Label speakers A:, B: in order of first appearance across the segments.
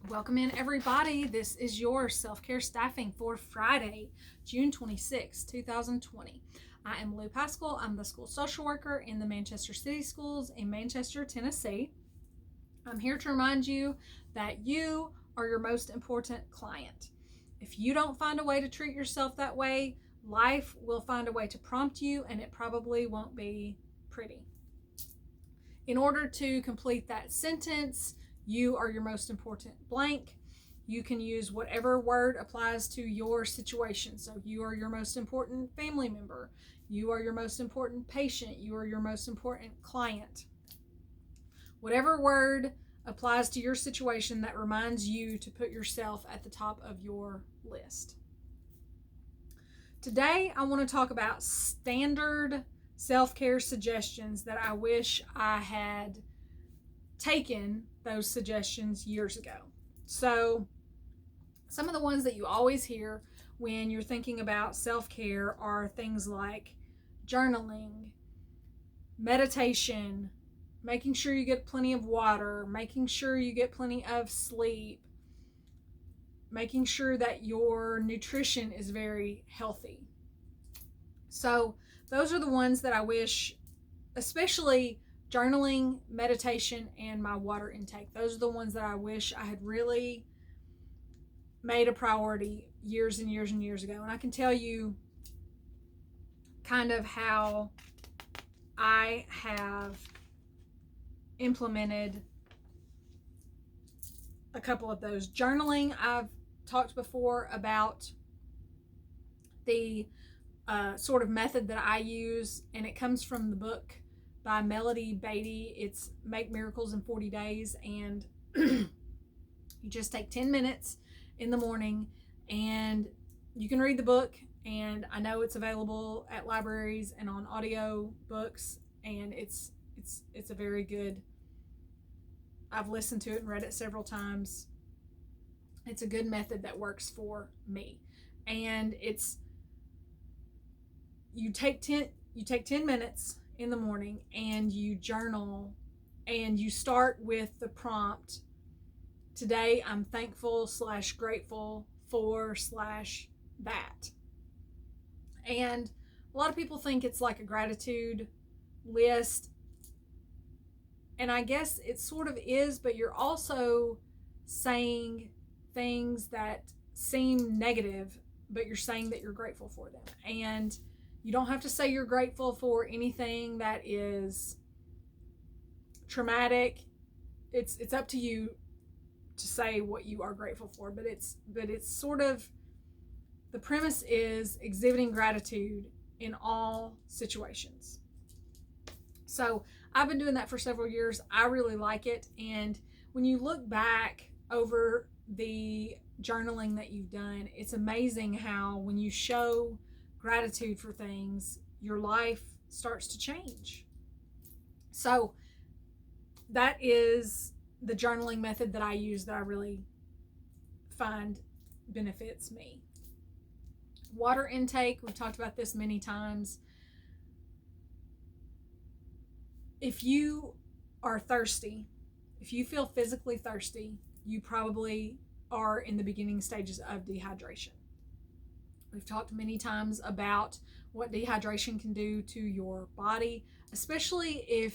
A: Welcome in, everybody. This is your self-care staffing for Friday, June 26, 2020. I am Lou Pascal. I'm the school social worker in the Manchester City Schools in Manchester, Tennessee. I'm here to remind you that you are your most important client. If you don't find a way to treat yourself that way, life will find a way to prompt you, and it probably won't be pretty. In order to complete that sentence, you are your most important blank. You can use whatever word applies to your situation. So you are your most important family member. You are your most important patient. You are your most important client. Whatever word applies to your situation that reminds you to put yourself at the top of your list. Today, I want to talk about standard self-care suggestions that I wish I had taken those suggestions years ago. So some of the ones that you always hear when you're thinking about self-care are things like journaling, meditation, making sure you get plenty of water, making sure you get plenty of sleep, making sure that your nutrition is very healthy. So those are the ones that I wish, especially journaling, meditation, and my water intake. Those are the ones that I wish I had really made a priority years and years and years ago. And I can tell you kind of how I have implemented a couple of those. Journaling, I've talked before about the sort of method that I use, and it comes from the book by Melody Beatty. It's Make Miracles in 40 Days, and you just take 10 minutes in the morning and you can read the book, and I know it's available at libraries and on audio books, and it's a very good, I've listened to it and read it several times. It's a good method that works for me. And it's you take 10 minutes in the morning and you journal, and you start with the prompt, today I'm thankful / grateful for / that. And a lot of people think it's like a gratitude list, and I guess it sort of is, but you're also saying things that seem negative, but you're saying that you're grateful for them. And you don't have to say you're grateful for anything that is traumatic. It's up to you to say what you are grateful for, but it's sort of, the premise is exhibiting gratitude in all situations. So I've been doing that for several years. I really like it. And when you look back over the journaling that you've done, it's amazing how when you show gratitude for things, your life starts to change. So that is the journaling method that I use that I really find benefits me. Water intake, we've talked about this many times. If you are thirsty, if you feel physically thirsty, you probably are in the beginning stages of dehydration. We've talked many times about what dehydration can do to your body, especially in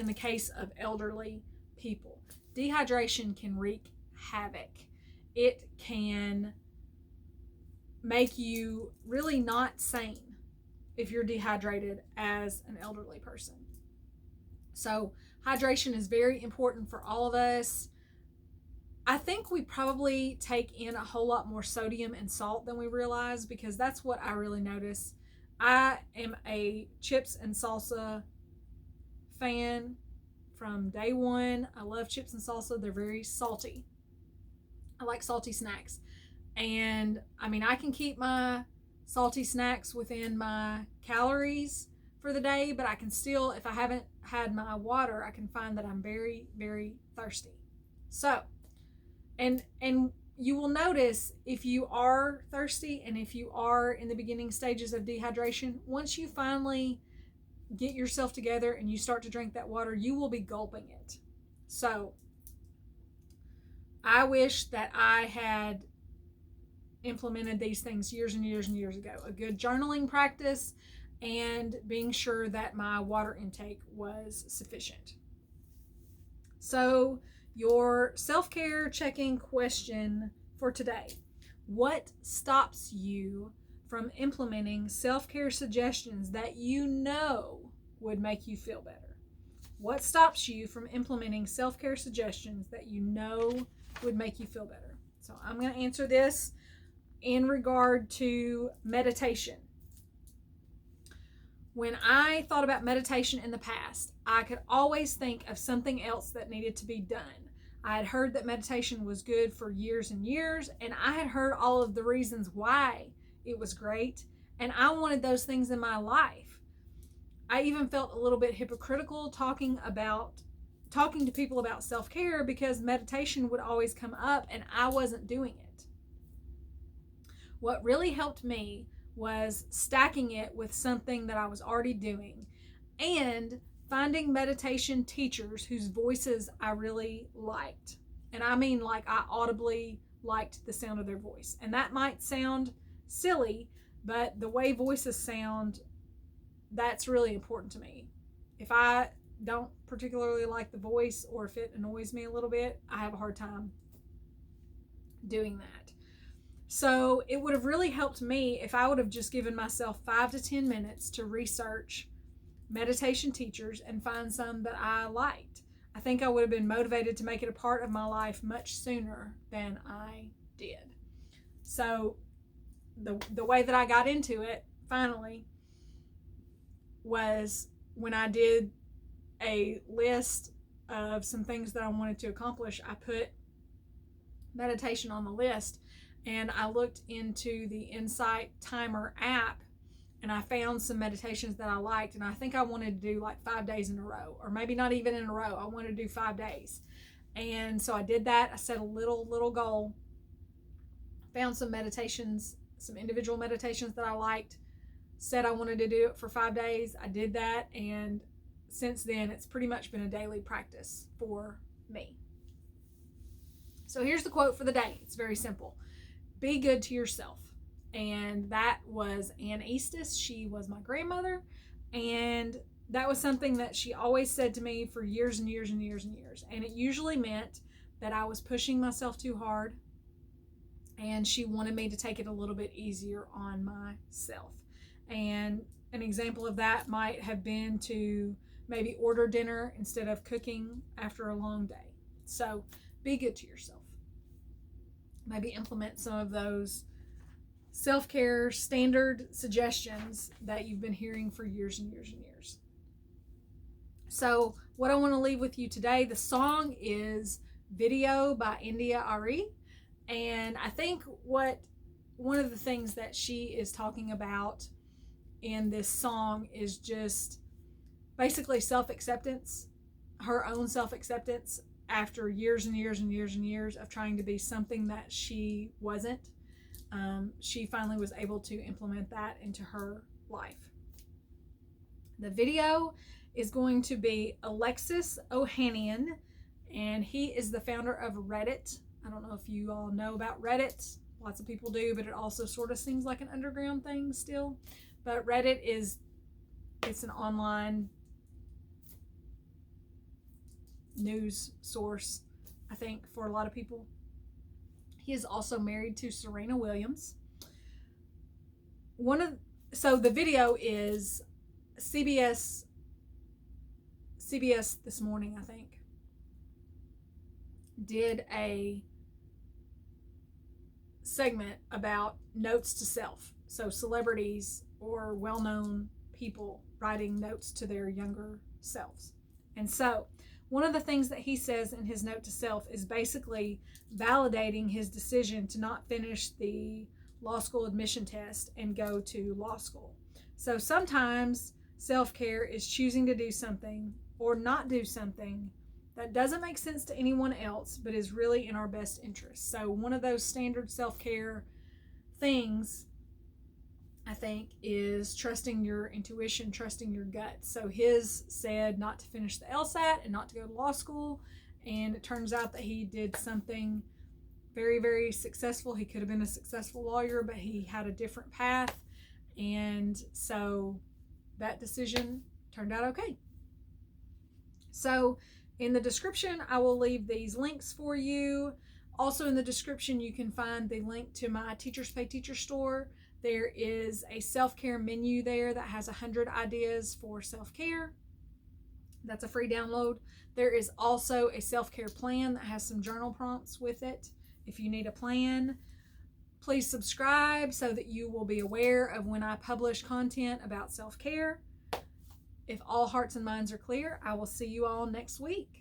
A: the case of elderly people. Dehydration can wreak havoc. It can make you really not sane if you're dehydrated as an elderly person. So hydration is very important for all of us. I think we probably take in a whole lot more sodium and salt than we realize, because that's what I really notice. I am a chips and salsa fan from day one. I love chips and salsa. They're very salty. I like salty snacks. And I mean, I can keep my salty snacks within my calories for the day, but I can still, if I haven't had my water, I can find that I'm very, very thirsty. So, and you will notice if you are thirsty and if you are in the beginning stages of dehydration, once you finally get yourself together and you start to drink that water, you will be gulping it. So I wish that I had implemented these things years and years and years ago. A good journaling practice and being sure that my water intake was sufficient. So, your self-care check-in question for today: what stops you from implementing self-care suggestions that you know would make you feel better? What stops you from implementing self-care suggestions that you know would make you feel better? So I'm going to answer this in regard to meditation. When I thought about meditation in the past, I could always think of something else that needed to be done. I had heard that meditation was good for years and years, and I had heard all of the reasons why it was great, and I wanted those things in my life. I even felt a little bit hypocritical talking to people about self-care because meditation would always come up and I wasn't doing it. What really helped me was stacking it with something that I was already doing and finding meditation teachers whose voices I really liked. And I mean, like, I audibly liked the sound of their voice. And that might sound silly, but the way voices sound, that's really important to me. If I don't particularly like the voice, or if it annoys me a little bit, I have a hard time doing that. So it would have really helped me if I would have just given myself 5 to 10 minutes to research meditation teachers and find some that I liked. I think I would have been motivated to make it a part of my life much sooner than I did. So the way that I got into it finally was when I did a list of some things that I wanted to accomplish. I put meditation on the list, and I looked into the Insight Timer app, and I found some meditations that I liked, and I think I wanted to do like 5 days in a row, or maybe not even in a row. I wanted to do 5 days. And so I did that. I set a little goal, found some meditations, some individual meditations that I liked, said I wanted to do it for 5 days. I did that, and since then it's pretty much been a daily practice for me. So here's the quote for the day. It's very simple. Be good to yourself. And that was Ann Eastis. She was my grandmother, and that was something that she always said to me for years and years and years and years. And it usually meant that I was pushing myself too hard, and she wanted me to take it a little bit easier on myself. And an example of that might have been to maybe order dinner instead of cooking after a long day. So be good to yourself. Maybe implement some of those self-care standard suggestions that you've been hearing for years and years and years. So what I want to leave with you today, the song is Video by India Ari. And I think one of the things that she is talking about in this song is just basically self-acceptance, her own self-acceptance after years and years and years and years of trying to be something that she wasn't. She finally was able to implement that into her life. The video is going to be Alexis Ohanian, and he is the founder of Reddit. I don't know if you all know about Reddit. Lots of people do, but it also sort of seems like an underground thing still. But Reddit it's an online news source, I think, for a lot of people. He is also married to Serena Williams. So the video is CBS This Morning, I think, did a segment about notes to self. So celebrities or well-known people writing notes to their younger selves. And so one of the things that he says in his note to self is basically validating his decision to not finish the law school admission test and go to law school. So sometimes self-care is choosing to do something or not do something that doesn't make sense to anyone else, but is really in our best interest. So one of those standard self-care things, I think, is trusting your intuition, trusting your gut. So his said not to finish the LSAT and not to go to law school, and it turns out that he did something very, very successful. He could have been a successful lawyer, but he had a different path, and so that decision turned out okay. So in the description, I will leave these links for you. Also in the description, you can find the link to my Teachers Pay Teacher store. There is a self-care menu there that has 100 ideas for self-care. That's a free download. There is also a self-care plan that has some journal prompts with it if you need a plan. Please subscribe so that you will be aware of when I publish content about self-care. If all hearts and minds are clear, I will see you all next week.